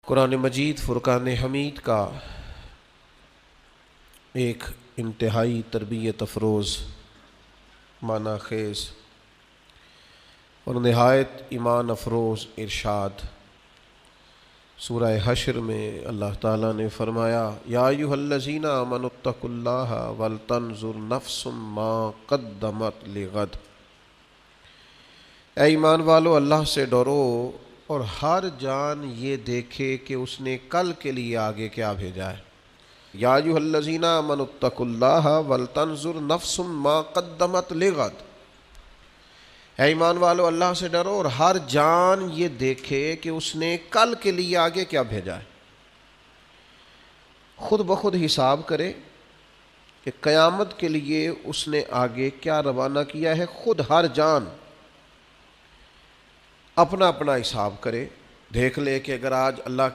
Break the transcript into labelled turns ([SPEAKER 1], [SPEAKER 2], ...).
[SPEAKER 1] قرآن مجید فرقان حمید کا ایک انتہائی تربیت افروز، معنی خیز اور نہایت ایمان افروز ارشاد سورہ حشر میں اللہ تعالیٰ نے فرمایا، یا ایھا الذین آمنوا اتقوا اللہ ولتنظر نفس ما قدمت لغد۔ اے ایمان والو، اللہ سے ڈرو اور ہر جان یہ دیکھے کہ اس نے کل کے لیے آگے کیا بھیجا ہے۔ یا ایھا الذین آمنوا اتقوا اللہ ولتنظر نفس ما قدمت لغد۔ اے ایمان والو، اللہ سے ڈرو اور ہر جان یہ دیکھے کہ اس نے کل کے لیے آگے کیا بھیجا ہے۔ خود بخود حساب کرے کہ قیامت کے لیے اس نے آگے کیا روانہ کیا ہے۔ خود ہر جان اپنا اپنا حساب کرے، دیکھ لے کہ اگر آج اللہ